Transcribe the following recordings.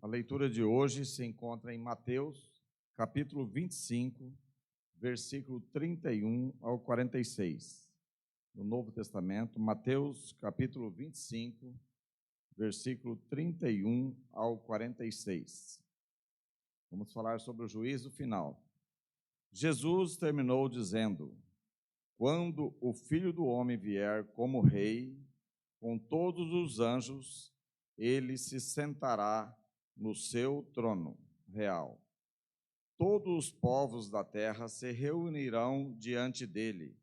A leitura de hoje se encontra em Mateus, capítulo 25, versículo 31 ao 46. No Novo Testamento, Mateus, capítulo 25, versículo 31 ao 46. Vamos falar sobre o juízo final. Jesus terminou dizendo: quando o Filho do Homem vier como Rei, com todos os anjos, ele se sentará no seu trono real. Todos os povos da terra se reunirão diante dele,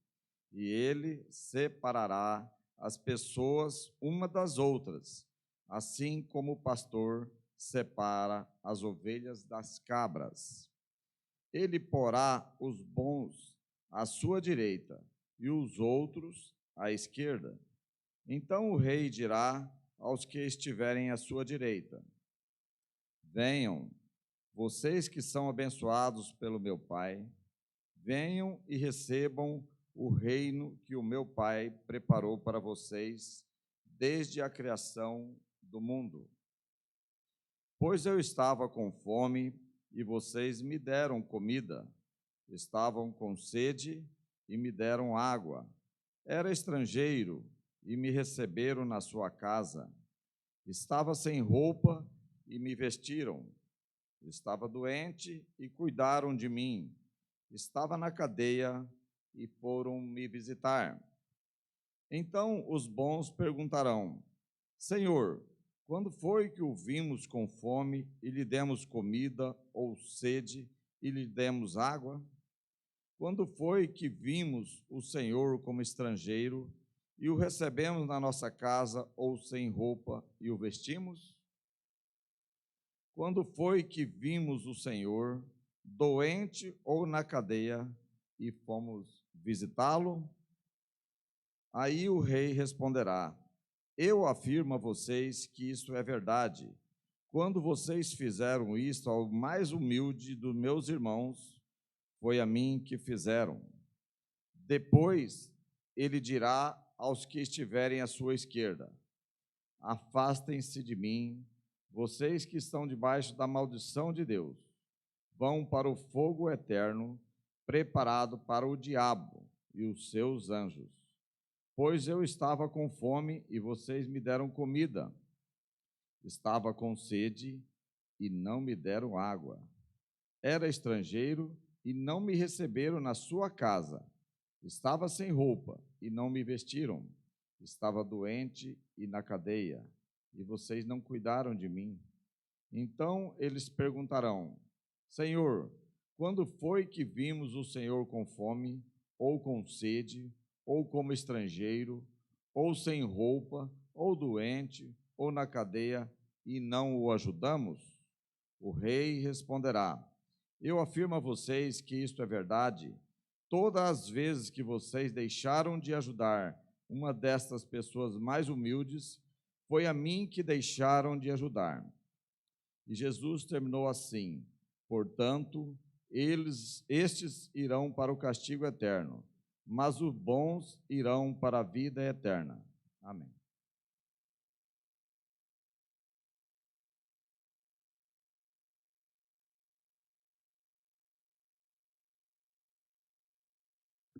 e ele separará as pessoas uma das outras, assim como o pastor separa as ovelhas das cabras. Ele porá os bons à sua direita e os outros à esquerda. Então o rei dirá aos que estiverem à sua direita: venham, vocês que são abençoados pelo meu Pai, venham e recebam o reino que o meu Pai preparou para vocês desde a criação do mundo. Pois eu estava com fome e vocês me deram comida, estavam com sede e me deram água, era estrangeiro e me receberam na sua casa, estava sem roupa e me vestiram, estava doente e cuidaram de mim, estava na cadeia e foram me visitar. Então os bons perguntarão: Senhor, quando foi que o vimos com fome e lhe demos comida, ou sede e lhe demos água? Quando foi que vimos o Senhor como estrangeiro e o recebemos na nossa casa, ou sem roupa e o vestimos? Quando foi que vimos o Senhor doente ou na cadeia e fomos visitá-lo? Aí o rei responderá: eu afirmo a vocês que isto é verdade. Quando vocês fizeram isto ao mais humilde dos meus irmãos, foi a mim que fizeram. Depois ele dirá aos que estiverem à sua esquerda: afastem-se de mim, vocês que estão debaixo da maldição de Deus, vão para o fogo eterno, preparado para o diabo e os seus anjos. Pois eu estava com fome e vocês me deram comida, estava com sede e não me deram água, era estrangeiro e não me receberam na sua casa, estava sem roupa e não me vestiram, estava doente e na cadeia, e vocês não cuidaram de mim. Então eles perguntarão: Senhor, quando foi que vimos o Senhor com fome, ou com sede, ou como estrangeiro, ou sem roupa, ou doente, ou na cadeia, e não o ajudamos? O rei responderá: eu afirmo a vocês que isto é verdade. Todas as vezes que vocês deixaram de ajudar uma destas pessoas mais humildes, foi a mim que deixaram de ajudar. E Jesus terminou assim: portanto, estes irão para o castigo eterno, mas os bons irão para a vida eterna. Amém.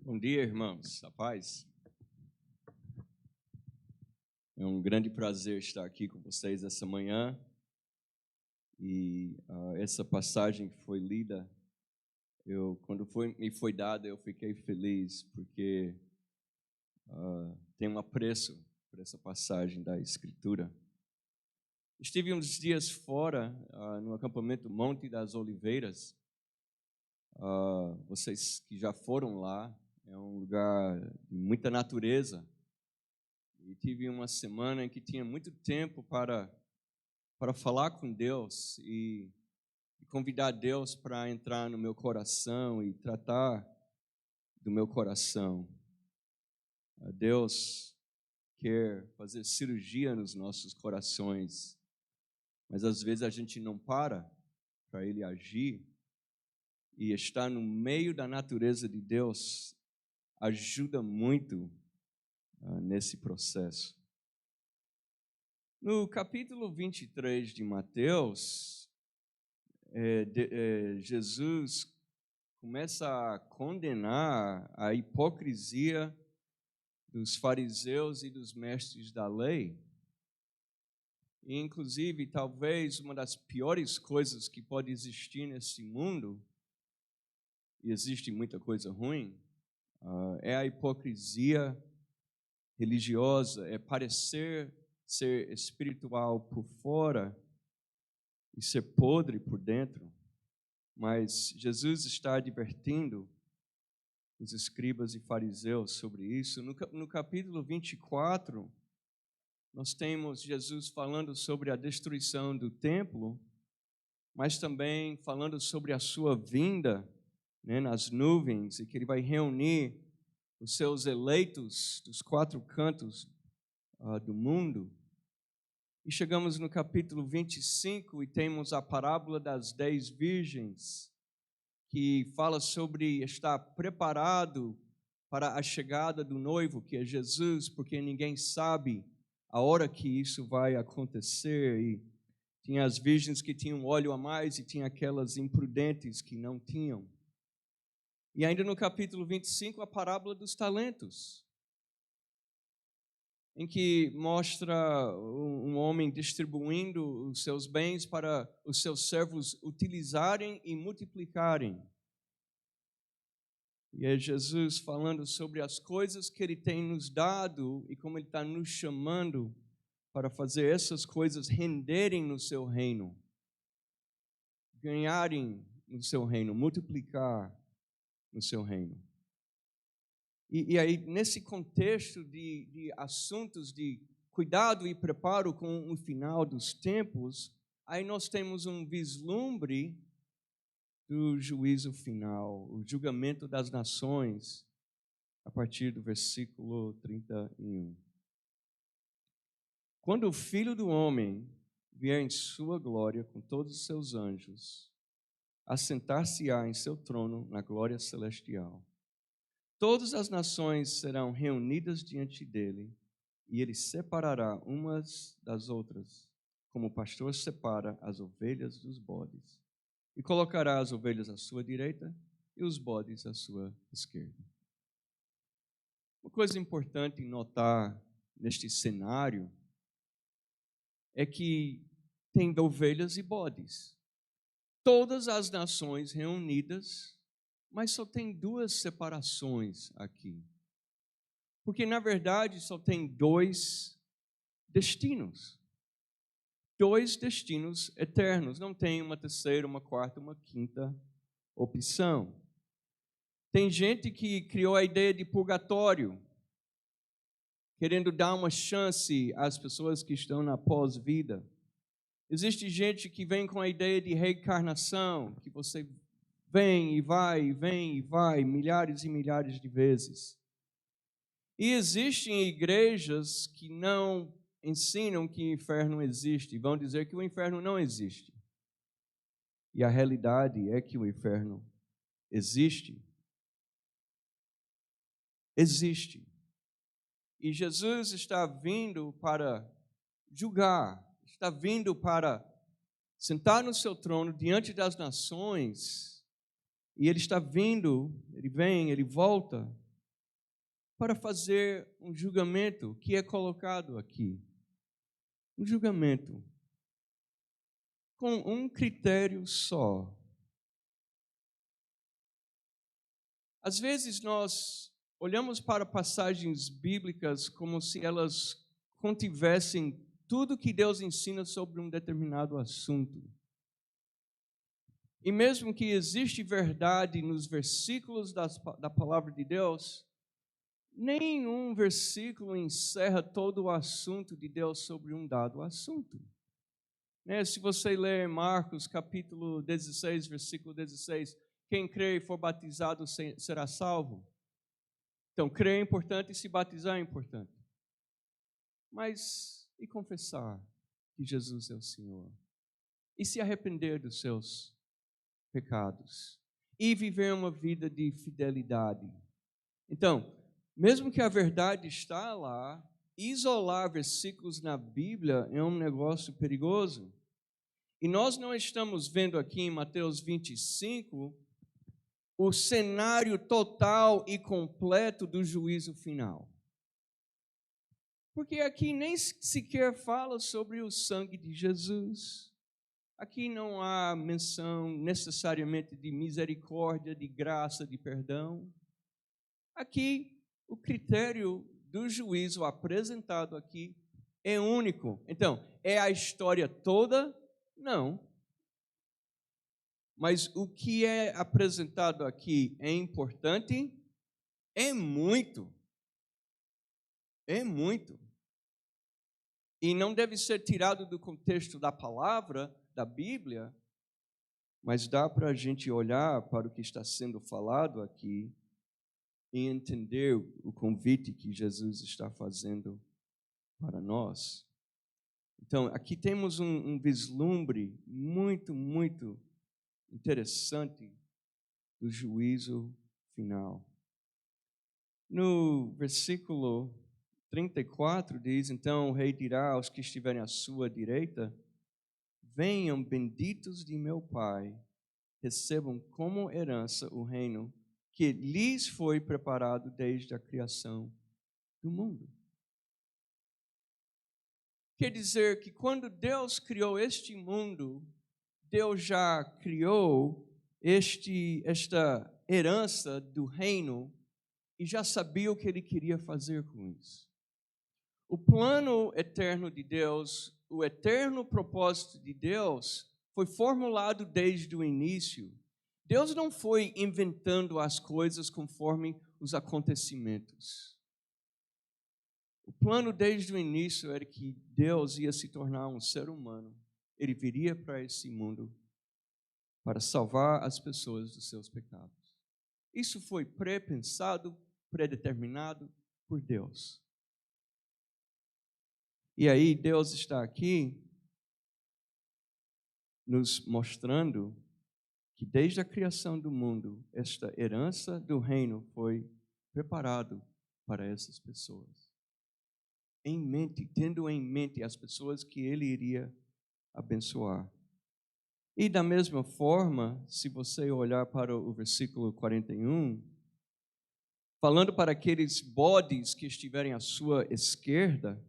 Bom dia, irmãos. A paz. É um grande prazer estar aqui com vocês essa manhã. E essa passagem que foi lida, quando me foi dada, eu fiquei feliz, porque tenho um apreço por essa passagem da Escritura. Estive uns dias fora, no acampamento Monte das Oliveiras. Vocês que já foram lá, é um lugar de muita natureza. E tive uma semana em que tinha muito tempo para falar com Deus e convidar Deus para entrar no meu coração e tratar do meu coração. Deus quer fazer cirurgia nos nossos corações, mas às vezes a gente não para Ele agir, e estar no meio da natureza de Deus ajuda muito nesse processo. No capítulo 23 de Mateus, Jesus começa a condenar a hipocrisia dos fariseus e dos mestres da lei. E, inclusive, talvez uma das piores coisas que pode existir nesse mundo, e existe muita coisa ruim, é a hipocrisia religiosa, é parecer ser espiritual por fora e ser podre por dentro. Mas Jesus está advertindo os escribas e fariseus sobre isso. No capítulo 24, nós temos Jesus falando sobre a destruição do templo, mas também falando sobre a sua vinda, né, nas nuvens, e que ele vai reunir os seus eleitos dos quatro cantos do mundo. E chegamos no capítulo 25 e temos a parábola das 10 virgens, que fala sobre estar preparado para a chegada do noivo, que é Jesus, porque ninguém sabe a hora que isso vai acontecer. E tinha as virgens que tinham óleo a mais e tinha aquelas imprudentes que não tinham. E ainda no capítulo 25, a parábola dos talentos, em que mostra um homem distribuindo os seus bens para os seus servos utilizarem e multiplicarem. E é Jesus falando sobre as coisas que Ele tem nos dado e como Ele está nos chamando para fazer essas coisas renderem no seu reino, ganharem no seu reino, multiplicar no seu reino. E aí, nesse contexto de assuntos de cuidado e preparo com o final dos tempos, aí nós temos um vislumbre do juízo final, o julgamento das nações, a partir do versículo 31. Quando o Filho do Homem vier em sua glória com todos os seus anjos, assentar-se-á em seu trono na glória celestial. Todas as nações serão reunidas diante dele, e ele separará umas das outras, como o pastor separa as ovelhas dos bodes, e colocará as ovelhas à sua direita e os bodes à sua esquerda. Uma coisa importante notar neste cenário é que tem ovelhas e bodes. Todas as nações reunidas, mas só tem duas separações aqui. Porque, na verdade, só tem dois destinos. Dois destinos eternos. Não tem uma terceira, uma quarta, uma quinta opção. Tem gente que criou a ideia de purgatório, querendo dar uma chance às pessoas que estão na pós-vida. Existe gente que vem com a ideia de reencarnação, que você vem e vai, milhares e milhares de vezes. E existem igrejas que não ensinam que o inferno existe, vão dizer que o inferno não existe. E a realidade é que o inferno existe. Existe. E Jesus está vindo para julgar, está vindo para sentar no seu trono diante das nações. E ele está vindo, ele vem, ele volta para fazer um julgamento que é colocado aqui. Um julgamento com um critério só. Às vezes nós olhamos para passagens bíblicas como se elas contivessem tudo que Deus ensina sobre um determinado assunto. E mesmo que existe verdade nos versículos da palavra de Deus, nenhum versículo encerra todo o assunto de Deus sobre um dado assunto. Se você ler Marcos capítulo 16, versículo 16, quem crê e for batizado será salvo. Então, crer é importante e se batizar é importante. Mas, e confessar que Jesus é o Senhor? E se arrepender dos seus pecados? E viver uma vida de fidelidade? Então, mesmo que a verdade está lá, isolar versículos na Bíblia é um negócio perigoso. E nós não estamos vendo aqui em Mateus 25 o cenário total e completo do juízo final. Porque aqui nem sequer fala sobre o sangue de Jesus. Aqui não há menção necessariamente de misericórdia, de graça, de perdão. Aqui, o critério do juízo apresentado aqui é único. Então, é a história toda? Não. Mas o que é apresentado aqui é importante? É muito. É muito. E não deve ser tirado do contexto da palavra, da Bíblia, mas dá para a gente olhar para o que está sendo falado aqui e entender o convite que Jesus está fazendo para nós. Então, aqui temos um vislumbre muito, muito interessante do juízo final. No versículo 34 diz, então o rei dirá aos que estiverem à sua direita, venham benditos de meu Pai, recebam como herança o reino que lhes foi preparado desde a criação do mundo. Quer dizer que quando Deus criou este mundo, Deus já criou esta herança do reino e já sabia o que Ele queria fazer com isso. O plano eterno de Deus, o eterno propósito de Deus, foi formulado desde o início. Deus não foi inventando as coisas conforme os acontecimentos. O plano desde o início era que Deus ia se tornar um ser humano. Ele viria para esse mundo para salvar as pessoas dos seus pecados. Isso foi pré-pensado, predeterminado por Deus. E aí Deus está aqui nos mostrando que desde a criação do mundo, esta herança do reino foi preparado para essas pessoas. Tendo em mente as pessoas que ele iria abençoar. E da mesma forma, se você olhar para o versículo 41, falando para aqueles bodes que estiverem à sua esquerda,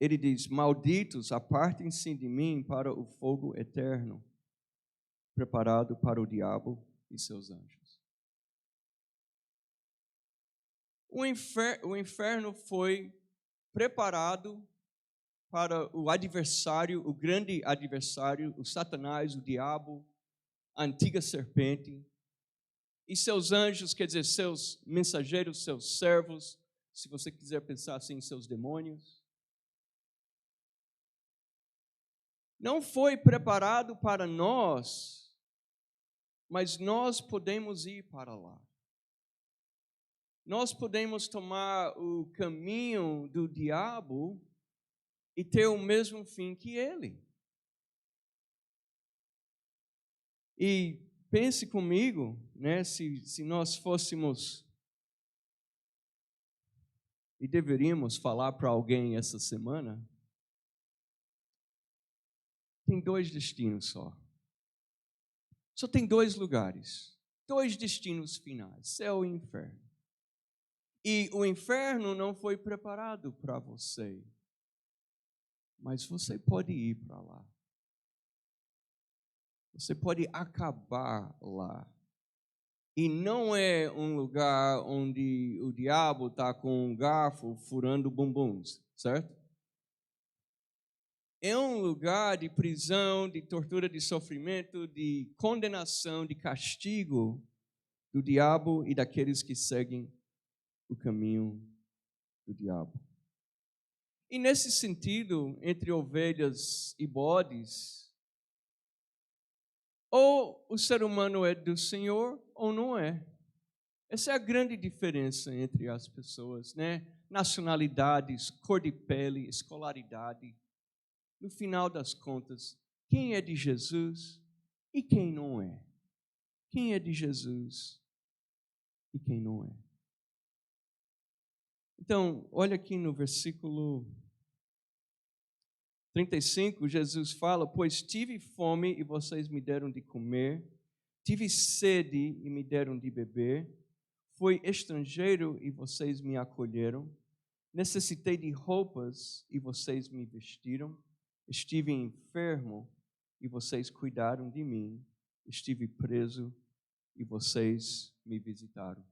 ele diz, malditos, apartem-se de mim para o fogo eterno, preparado para o diabo e seus anjos. O inferno foi preparado para o adversário, o grande adversário, o Satanás, o diabo, a antiga serpente, e seus anjos, quer dizer, seus mensageiros, seus servos, se você quiser pensar assim, seus demônios. Não foi preparado para nós, mas nós podemos ir para lá. Nós podemos tomar o caminho do diabo e ter o mesmo fim que ele. E pense comigo, né, se nós fôssemos, e deveríamos falar para alguém essa semana, tem 2 destinos só. Só tem 2 lugares, 2 destinos finais, céu e inferno. E o inferno não foi preparado para você, mas você pode ir para lá. Você pode acabar lá. E não é um lugar onde o diabo está com um garfo furando bumbuns, certo? É um lugar de prisão, de tortura, de sofrimento, de condenação, de castigo do diabo e daqueles que seguem o caminho do diabo. E nesse sentido, entre ovelhas e bodes, ou o ser humano é do Senhor ou não é. Essa é a grande diferença entre as pessoas, né? Nacionalidades, cor de pele, escolaridade. No final das contas, quem é de Jesus e quem não é? Quem é de Jesus e quem não é? Então, olha aqui no versículo 35, Jesus fala: pois tive fome e vocês me deram de comer, tive sede e me deram de beber, fui estrangeiro e vocês me acolheram, necessitei de roupas e vocês me vestiram, estive enfermo e vocês cuidaram de mim, estive preso e vocês me visitaram.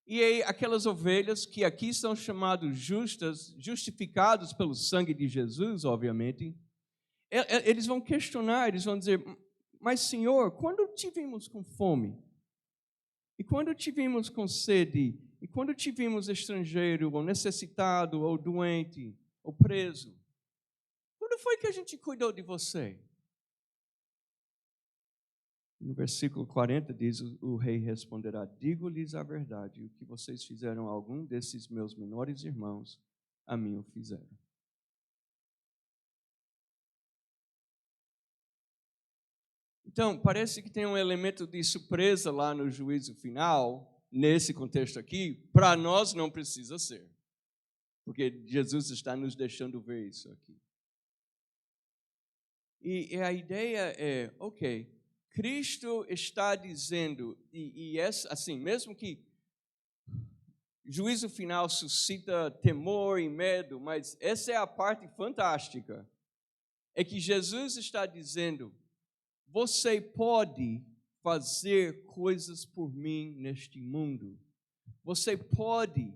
E aí, aquelas ovelhas que aqui são chamadas justas, justificados pelo sangue de Jesus, obviamente, eles vão questionar, eles vão dizer: mas Senhor, quando te vimos com fome? E quando te vimos com sede? E quando te vimos estrangeiro, ou necessitado, ou doente, ou preso? Quando foi que a gente cuidou de você? No versículo 40 diz, o rei responderá: digo-lhes a verdade, o que vocês fizeram a algum desses meus menores irmãos, a mim o fizeram. Então, parece que tem um elemento de surpresa lá no juízo final, nesse contexto aqui. Para nós não precisa ser, porque Jesus está nos deixando ver isso aqui. E a ideia é, ok, Cristo está dizendo, assim, mesmo que juízo final suscita temor e medo, mas essa é a parte fantástica, é que Jesus está dizendo: você pode fazer coisas por mim neste mundo, você pode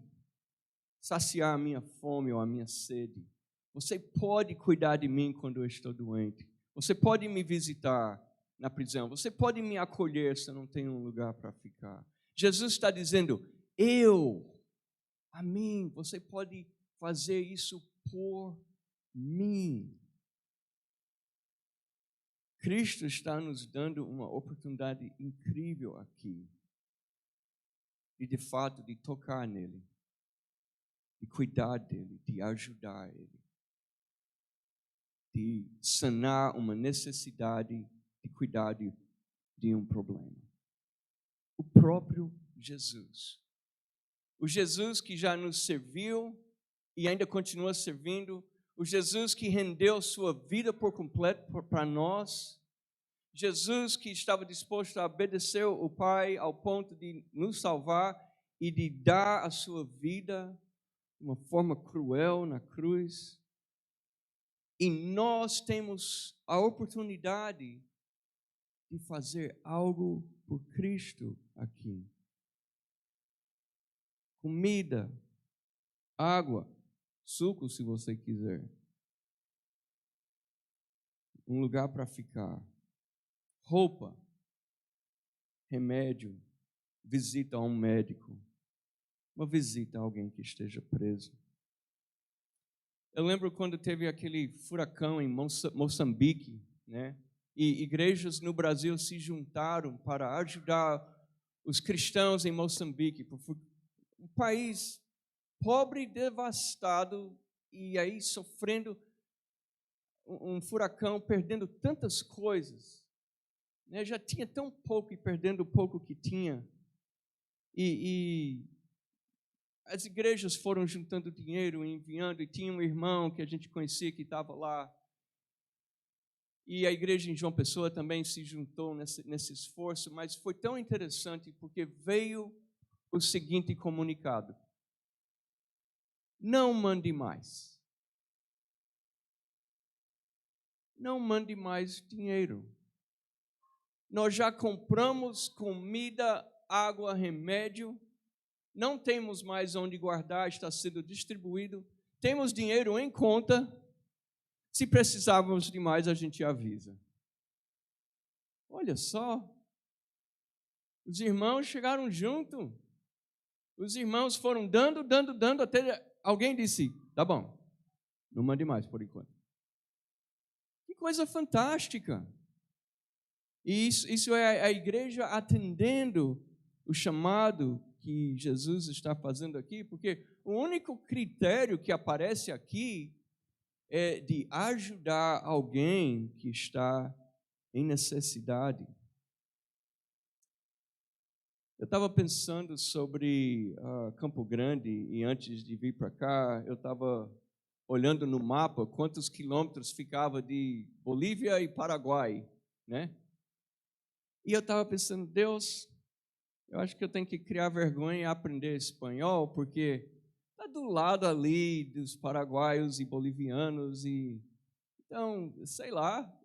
saciar a minha fome ou a minha sede, você pode cuidar de mim quando eu estou doente, você pode me visitar na prisão, você pode me acolher se eu não tenho um lugar para ficar. Jesus está dizendo: a mim, você pode fazer isso por mim. Cristo está nos dando uma oportunidade incrível aqui, de fato, de tocar nele, de cuidar dele, de ajudar ele, de sanar uma necessidade, de cuidar de um problema. O próprio Jesus. O Jesus que já nos serviu e ainda continua servindo, o Jesus que rendeu sua vida por completo para nós, Jesus que estava disposto a obedecer o Pai ao ponto de nos salvar e de dar a sua vida de uma forma cruel na cruz. E nós temos a oportunidade de fazer algo por Cristo aqui. Comida, água, suco se você quiser. Um lugar para ficar. Roupa, remédio, visita a um médico, uma visita a alguém que esteja preso. Eu lembro quando teve aquele furacão em Moçambique, né? E igrejas no Brasil se juntaram para ajudar os cristãos em Moçambique, um país pobre, devastado, e aí sofrendo um furacão, perdendo tantas coisas, né? Já tinha tão pouco e perdendo o pouco que tinha. E as igrejas foram juntando dinheiro, enviando, e tinha um irmão que a gente conhecia que estava lá. E a igreja em João Pessoa também se juntou nesse esforço, mas foi tão interessante porque veio o seguinte comunicado: não mande mais. Não mande mais dinheiro. Nós já compramos comida, água, remédio, não temos mais onde guardar, está sendo distribuído, temos dinheiro em conta, se precisarmos de mais a gente avisa. Olha só, os irmãos chegaram junto, os irmãos foram dando, até alguém disse: tá bom, não mande mais por enquanto. Que coisa fantástica! E isso é a igreja atendendo o chamado que Jesus está fazendo aqui, porque o único critério que aparece aqui é de ajudar alguém que está em necessidade. Eu estava pensando sobre Campo Grande e antes de vir para cá, eu estava olhando no mapa quantos quilômetros ficava de Bolívia e Paraguai, né? E eu estava pensando, Deus, eu acho que eu tenho que criar vergonha e aprender espanhol, porque está do lado ali dos paraguaios e bolivianos, e então, sei lá,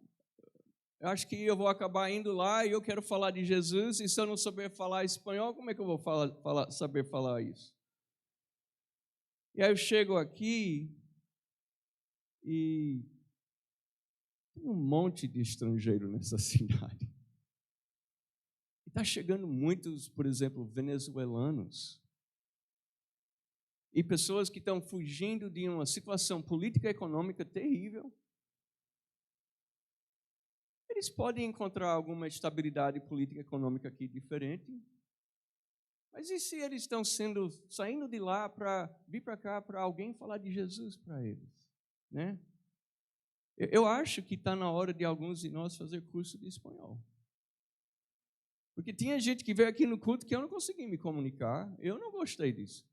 eu acho que eu vou acabar indo lá e eu quero falar de Jesus, e se eu não souber falar espanhol, como é que eu vou saber falar isso? E aí eu chego aqui e tem um monte de estrangeiro nessa cidade. E está chegando muitos, por exemplo, venezuelanos. E pessoas que estão fugindo de uma situação política e econômica terrível. Eles podem encontrar alguma estabilidade política e econômica aqui diferente. Mas e se eles estão saindo de lá para vir para cá para alguém falar de Jesus para eles? Né? Eu acho que está na hora de alguns de nós fazer curso de espanhol. Porque tinha gente que veio aqui no culto que eu não consegui me comunicar. Eu não gostei disso.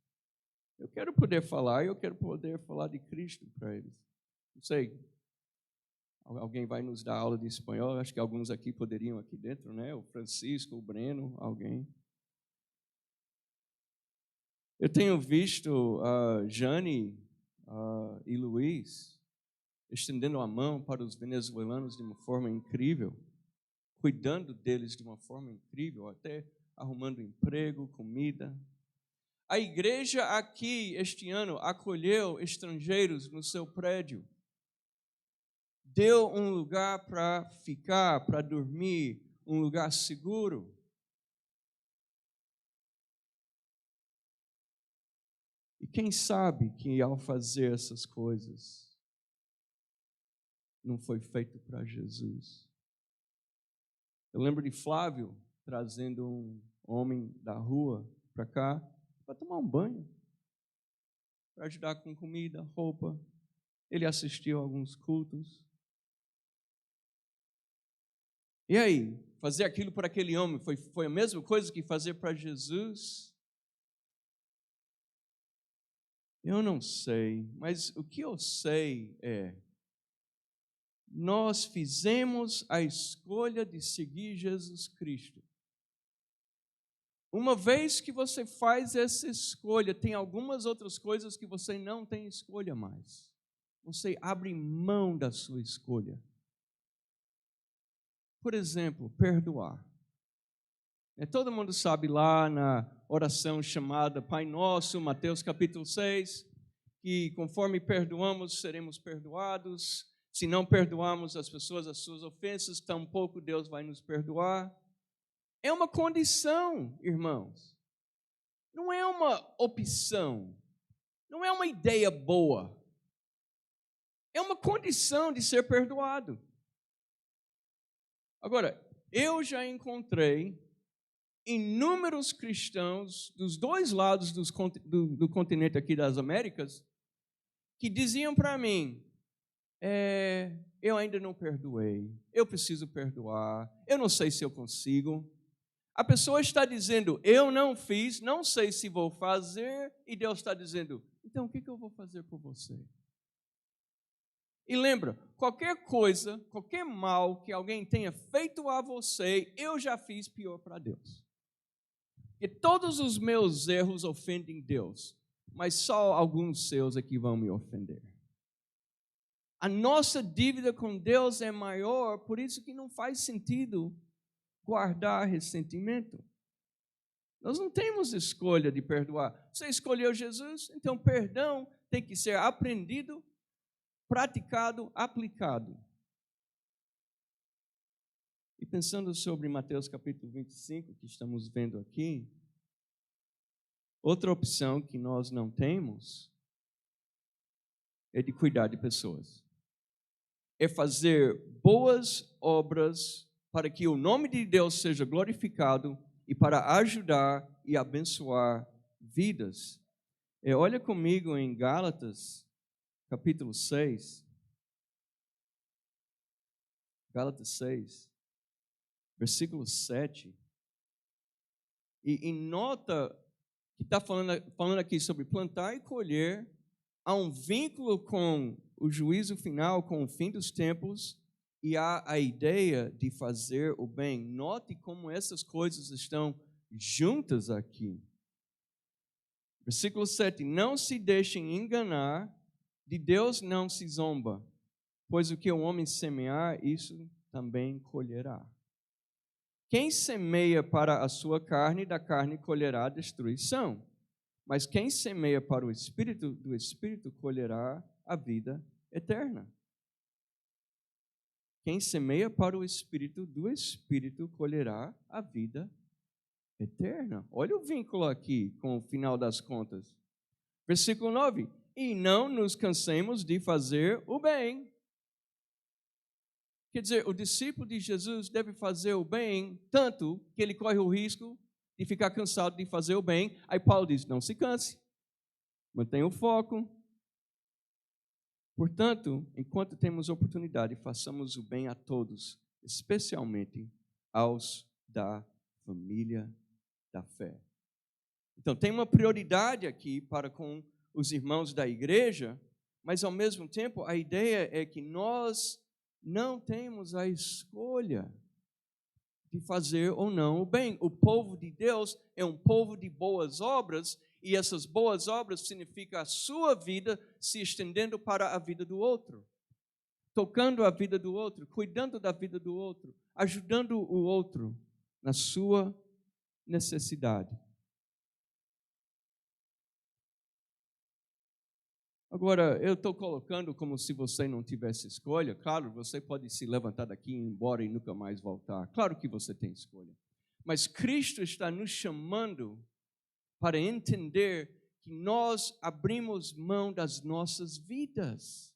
Eu quero poder falar, eu quero poder falar de Cristo para eles. Não sei, alguém vai nos dar aula de espanhol? Acho que alguns aqui poderiam aqui dentro, né? O Francisco, o Breno, alguém. Eu tenho visto a Jane e Luiz estendendo a mão para os venezuelanos de uma forma incrível, cuidando deles de uma forma incrível, até arrumando emprego, comida. A igreja aqui, este ano, acolheu estrangeiros no seu prédio. Deu um lugar para ficar, para dormir, um lugar seguro. E quem sabe que ao fazer essas coisas, não foi feito para Jesus. Eu lembro de Flávio trazendo um homem da rua para cá, para tomar um banho, para ajudar com comida, roupa. Ele assistiu a alguns cultos. E aí, fazer aquilo para aquele homem foi a mesma coisa que fazer para Jesus? Eu não sei, mas o que eu sei é, nós fizemos a escolha de seguir Jesus Cristo. Uma vez que você faz essa escolha, tem algumas outras coisas que você não tem escolha mais. Você abre mão da sua escolha. Por exemplo, perdoar. Todo mundo sabe lá na oração chamada Pai Nosso, Mateus capítulo 6, que conforme perdoamos, seremos perdoados. Se não perdoarmos as pessoas as suas ofensas, tampouco Deus vai nos perdoar. É uma condição, irmãos. Não é uma opção, não é uma ideia boa, é uma condição de ser perdoado. Agora, eu já encontrei inúmeros cristãos dos dois lados do continente aqui das Américas que diziam para mim, eu ainda não perdoei, eu preciso perdoar, eu não sei se eu consigo. A pessoa está dizendo, eu não fiz, não sei se vou fazer, e Deus está dizendo, então o que eu vou fazer por você? E lembra, qualquer coisa, qualquer mal que alguém tenha feito a você, eu já fiz pior para Deus. E todos os meus erros ofendem Deus, mas só alguns seus é que vão me ofender. A nossa dívida com Deus é maior, por isso que não faz sentido guardar ressentimento. Nós não temos escolha de perdoar. Você escolheu Jesus, então perdão tem que ser aprendido, praticado, aplicado. E pensando sobre Mateus capítulo 25, que estamos vendo aqui, outra opção que nós não temos é de cuidar de pessoas. É fazer boas obras para que o nome de Deus seja glorificado e para ajudar e abençoar vidas. Olha comigo em Gálatas, capítulo 6. Gálatas 6, versículo 7. E nota que está falando aqui sobre plantar e colher, há um vínculo com o juízo final, com o fim dos tempos, e há a ideia de fazer o bem. Note como essas coisas estão juntas aqui. Versículo 7, não se deixem enganar, de Deus não se zomba, pois o que o homem semear, isso também colherá. Quem semeia para a sua carne, da carne colherá destruição. Mas quem semeia para o Espírito, do Espírito colherá a vida eterna. Quem semeia para o Espírito, do Espírito colherá a vida eterna. Olha o vínculo aqui com o final das contas. Versículo 9. E não nos cansemos de fazer o bem. Quer dizer, o discípulo de Jesus deve fazer o bem, tanto que ele corre o risco de ficar cansado de fazer o bem. Aí Paulo diz, não se canse, mantenha o foco. Portanto, enquanto temos oportunidade, façamos o bem a todos, especialmente aos da família da fé. Então, tem uma prioridade aqui para com os irmãos da igreja, mas ao mesmo tempo a ideia é que nós não temos a escolha de fazer ou não o bem. O povo de Deus é um povo de boas obras, e essas boas obras significam a sua vida se estendendo para a vida do outro, tocando a vida do outro, cuidando da vida do outro, ajudando o outro na sua necessidade. Agora, eu estou colocando como se você não tivesse escolha. Claro, você pode se levantar daqui, ir embora e nunca mais voltar. Claro que você tem escolha. Mas Cristo está nos chamando para entender que nós abrimos mão das nossas vidas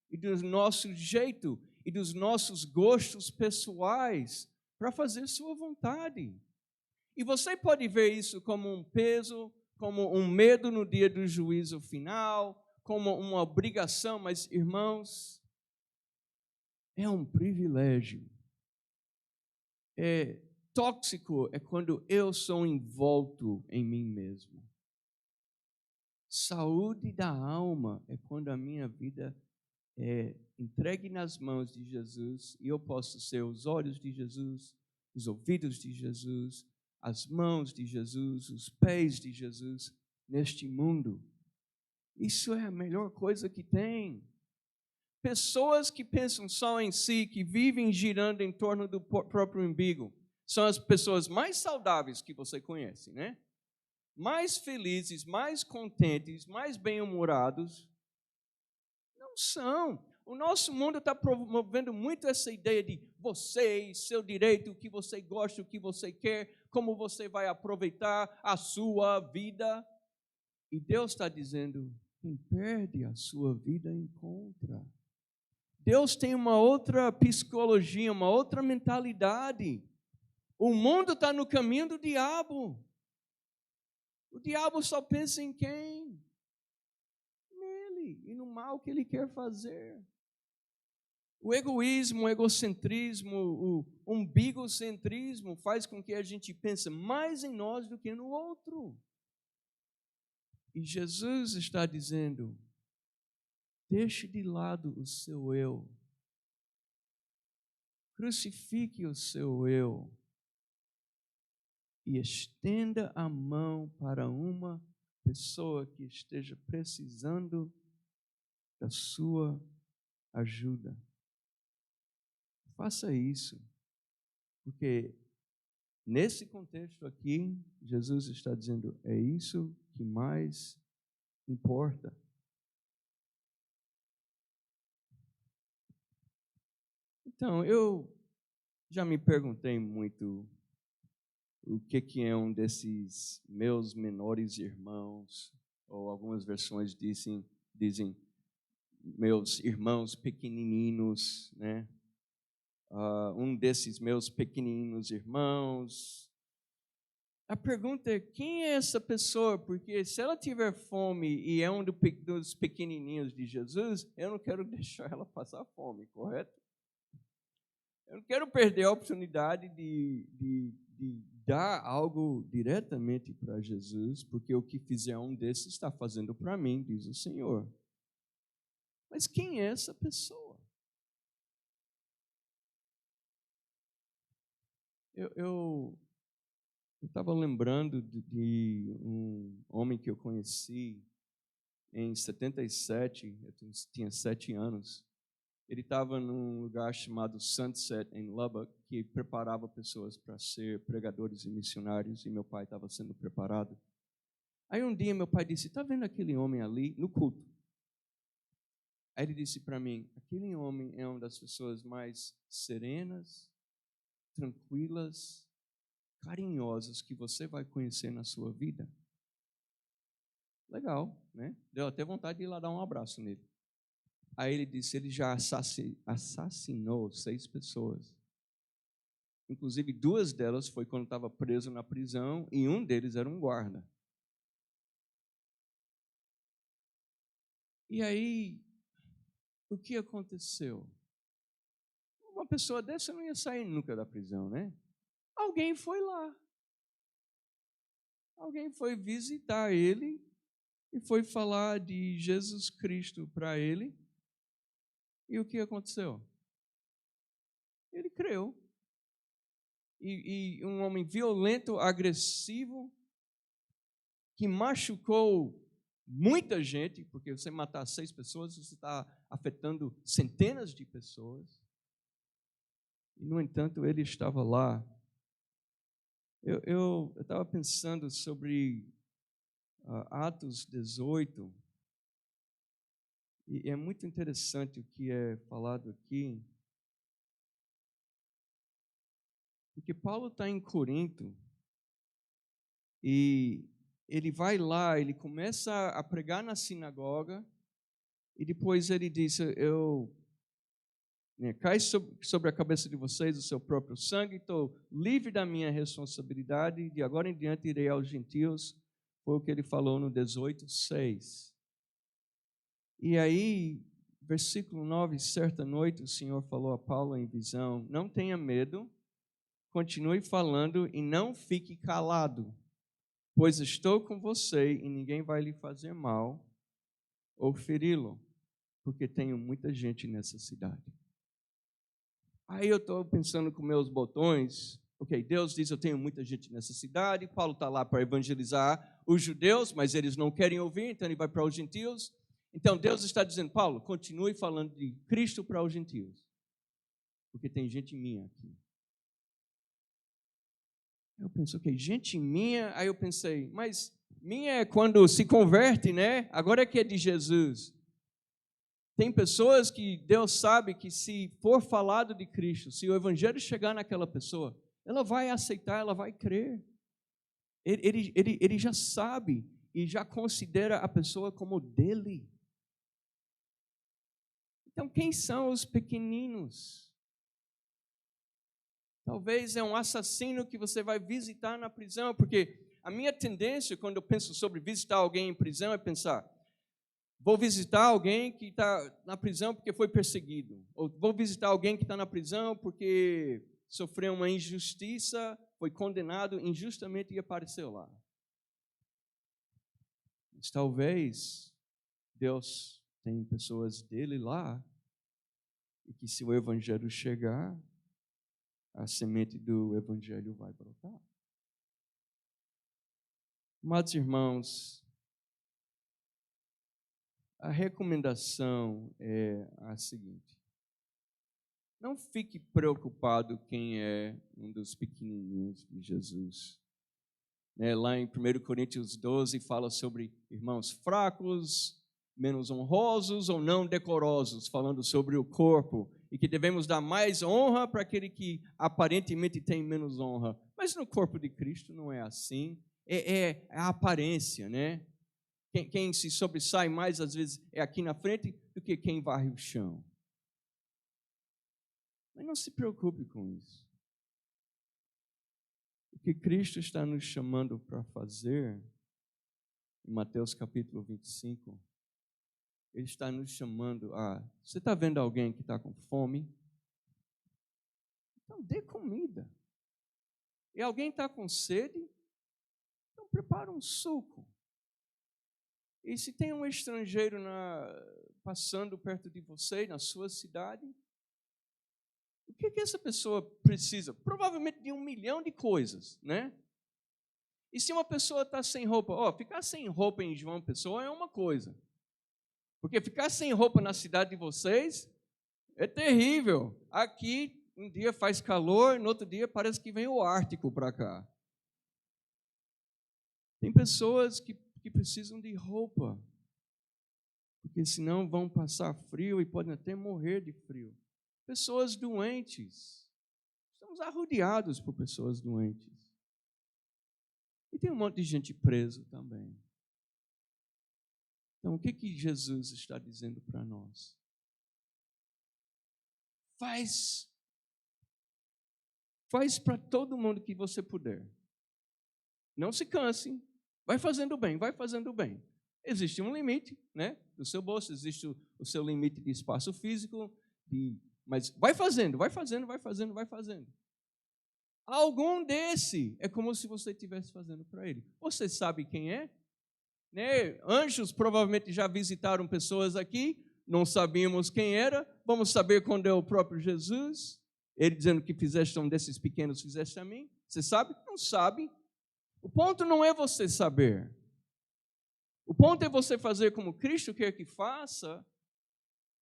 e do nosso jeito e dos nossos gostos pessoais para fazer sua vontade. E você pode ver isso como um peso, como um medo no dia do juízo final, como uma obrigação, mas, irmãos, é um privilégio. Tóxico é quando eu sou envolto em mim mesmo. Saúde da alma é quando a minha vida é entregue nas mãos de Jesus e eu posso ser os olhos de Jesus, os ouvidos de Jesus, as mãos de Jesus, os pés de Jesus neste mundo. Isso é a melhor coisa que tem. Pessoas que pensam só em si, que vivem girando em torno do próprio umbigo, são as pessoas mais saudáveis que você conhece, né? Mais felizes, mais contentes, mais bem-humorados. Não são. O nosso mundo está promovendo muito essa ideia de você, seu direito, o que você gosta, o que você quer, como você vai aproveitar a sua vida. E Deus está dizendo, quem perde a sua vida encontra. Deus tem uma outra psicologia, uma outra mentalidade. O mundo está no caminho do diabo. O diabo só pensa em quem? Nele e no mal que ele quer fazer. O egoísmo, o egocentrismo, o umbigocentrismo faz com que a gente pense mais em nós do que no outro. E Jesus está dizendo, deixe de lado o seu eu. Crucifique o seu eu. E estenda a mão para uma pessoa que esteja precisando da sua ajuda. Faça isso, porque nesse contexto aqui, Jesus está dizendo, é isso que mais importa. Então, eu já me perguntei muito o que é um desses meus menores irmãos, ou algumas versões dizem meus irmãos pequenininhos, né? Um desses meus pequeninos irmãos. A pergunta é, quem é essa pessoa? Porque se ela tiver fome e é um dos pequenininhos de Jesus, eu não quero deixar ela passar fome, correto? Eu não quero perder a oportunidade de dar algo diretamente para Jesus, porque o que fizer um desses está fazendo para mim, diz o Senhor. Mas quem é essa pessoa? Eu estava lembrando de um homem que eu conheci em 77, eu tinha 7 anos. Ele estava num lugar chamado Sunset, em Lubbock, que preparava pessoas para ser pregadores e missionários, e meu pai estava sendo preparado. Aí um dia meu pai disse, está vendo aquele homem ali no culto? Aí ele disse para mim, aquele homem é uma das pessoas mais serenas, tranquilas, carinhosas que você vai conhecer na sua vida. Legal, né? Deu até vontade de ir lá dar um abraço nele. Aí ele disse, ele já assassinou 6 pessoas. Inclusive 2 delas foi quando estava preso na prisão e um deles era um guarda. E aí, o que aconteceu? Uma pessoa dessa não ia sair nunca da prisão, né? Alguém foi lá. Alguém foi visitar ele e foi falar de Jesus Cristo para ele. E o que aconteceu? Ele creu. E um homem violento, agressivo, que machucou muita gente, porque você matar 6 pessoas, você está afetando centenas de pessoas. E, no entanto, ele estava lá. Eu estava pensando sobre Atos 18, e é muito interessante o que é falado aqui, porque Paulo está em Corinto, e ele vai lá, ele começa a pregar na sinagoga, e depois ele diz, cai sobre a cabeça de vocês o seu próprio sangue, estou livre da minha responsabilidade, de agora em diante irei aos gentios, foi o que ele falou no 18:6. E aí, versículo 9, certa noite o Senhor falou a Paulo em visão, não tenha medo, continue falando e não fique calado, pois estou com você e ninguém vai lhe fazer mal ou feri-lo, porque tenho muita gente nessa cidade. Aí eu estou pensando com meus botões, ok, Deus diz eu tenho muita gente nessa cidade, Paulo está lá para evangelizar os judeus, mas eles não querem ouvir, então ele vai para os gentios. Então Deus está dizendo, Paulo, continue falando de Cristo para os gentios, porque tem gente minha aqui. Eu penso, ok, gente minha, aí eu pensei, mas minha é quando se converte, né? Agora é que é de Jesus. Tem pessoas que Deus sabe que se for falado de Cristo, se o evangelho chegar naquela pessoa, ela vai aceitar, ela vai crer. Ele já sabe e já considera a pessoa como dele. Então, quem são os pequeninos? Talvez é um assassino que você vai visitar na prisão, porque a minha tendência, quando eu penso sobre visitar alguém em prisão, é pensar, vou visitar alguém que está na prisão porque foi perseguido. Ou vou visitar alguém que está na prisão porque sofreu uma injustiça, foi condenado injustamente e apareceu lá. Mas talvez Deus tenha pessoas dele lá e que se o evangelho chegar, a semente do evangelho vai brotar. Amados irmãos, a recomendação é a seguinte: não fique preocupado quem é um dos pequenininhos de Jesus. Lá em 1 Coríntios 12 fala sobre irmãos fracos, menos honrosos ou não decorosos, falando sobre o corpo, e que devemos dar mais honra para aquele que aparentemente tem menos honra. Mas no corpo de Cristo não é assim, é a aparência, né? Quem se sobressai mais, às vezes, é aqui na frente do que quem varre o chão. Mas não se preocupe com isso. O que Cristo está nos chamando para fazer, em Mateus capítulo 25, Ele está nos chamando a... Você está vendo alguém que está com fome? Então dê comida. E alguém está com sede, então prepara um suco. E se tem um estrangeiro passando perto de você, na sua cidade, o que essa pessoa precisa? Provavelmente de 1 milhão de coisas, né? E se uma pessoa está sem roupa, ficar sem roupa em João Pessoa é uma coisa. Porque ficar sem roupa na cidade de vocês é terrível. Aqui, um dia faz calor, no outro dia parece que vem o Ártico para cá. Tem pessoas que precisam de roupa, porque senão vão passar frio e podem até morrer de frio. Pessoas doentes. Estamos arrodeados por pessoas doentes. E tem um monte de gente preso também. Então, o que Jesus está dizendo para nós? Faz para todo mundo que você puder. Não se canse. Vai fazendo bem, vai fazendo bem. Existe um limite, né? Do seu bolso, existe o seu limite de espaço físico, mas vai fazendo, vai fazendo, vai fazendo, vai fazendo. Algum desse é como se você estivesse fazendo para ele. Você sabe quem é? Né? Anjos provavelmente já visitaram pessoas aqui, não sabíamos quem era, vamos saber quando é o próprio Jesus. Ele dizendo que fizeste um desses pequenos, fizeste a mim. Você sabe? Não sabe. O ponto não é você saber. O ponto é você fazer como Cristo quer que faça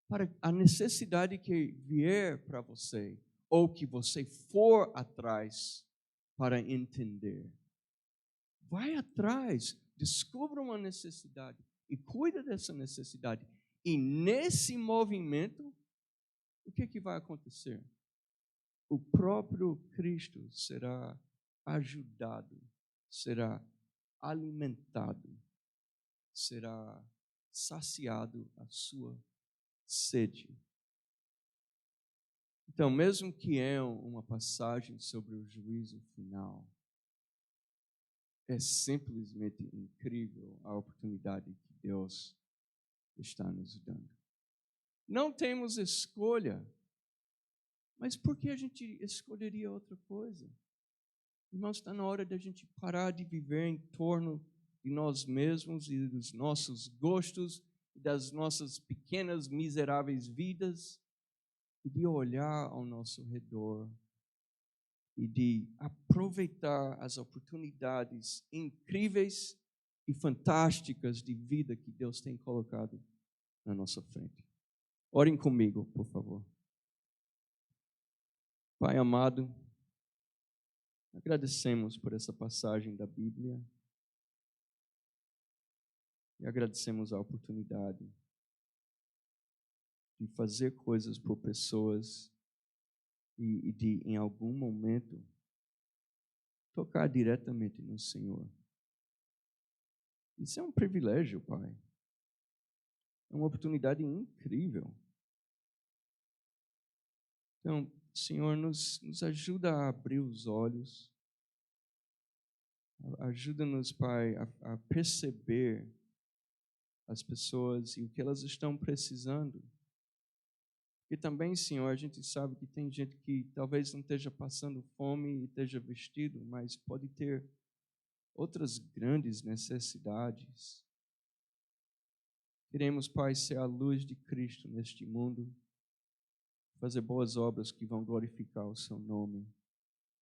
para a necessidade que vier para você, ou que você for atrás para entender. Vai atrás, descubra uma necessidade e cuida dessa necessidade. E nesse movimento, o que vai acontecer? O próprio Cristo será ajudado, será alimentado, será saciado a sua sede. Então, mesmo que é uma passagem sobre o juízo final, é simplesmente incrível a oportunidade que Deus está nos dando. Não temos escolha, mas por que a gente escolheria outra coisa? Irmãos, está na hora de a gente parar de viver em torno de nós mesmos e dos nossos gostos, das nossas pequenas, miseráveis vidas, e de olhar ao nosso redor e de aproveitar as oportunidades incríveis e fantásticas de vida que Deus tem colocado na nossa frente. Orem comigo, por favor. Pai amado, agradecemos por essa passagem da Bíblia e agradecemos a oportunidade de fazer coisas por pessoas e de, em algum momento, tocar diretamente no Senhor. Isso é um privilégio, Pai. É uma oportunidade incrível. Então, Senhor, nos ajuda a abrir os olhos. Ajuda-nos, Pai, a perceber as pessoas e o que elas estão precisando. E também, Senhor, a gente sabe que tem gente que talvez não esteja passando fome e esteja vestido, mas pode ter outras grandes necessidades. Queremos, Pai, ser a luz de Cristo neste mundo, fazer boas obras que vão glorificar o Seu nome.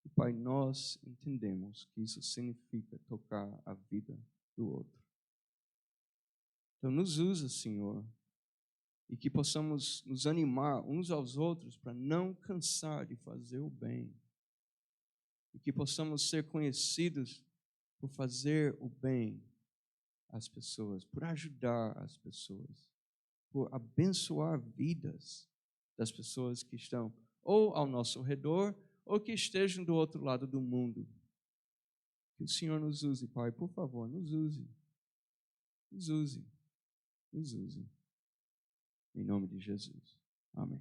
E, Pai, nós entendemos que isso significa tocar a vida do outro. Então, nos usa, Senhor, e que possamos nos animar uns aos outros para não cansar de fazer o bem. E que possamos ser conhecidos por fazer o bem às pessoas, por ajudar as pessoas, por abençoar vidas das pessoas que estão ou ao nosso redor ou que estejam do outro lado do mundo. Que o Senhor nos use, Pai, por favor, nos use. Nos use. Nos use. Em nome de Jesus. Amém.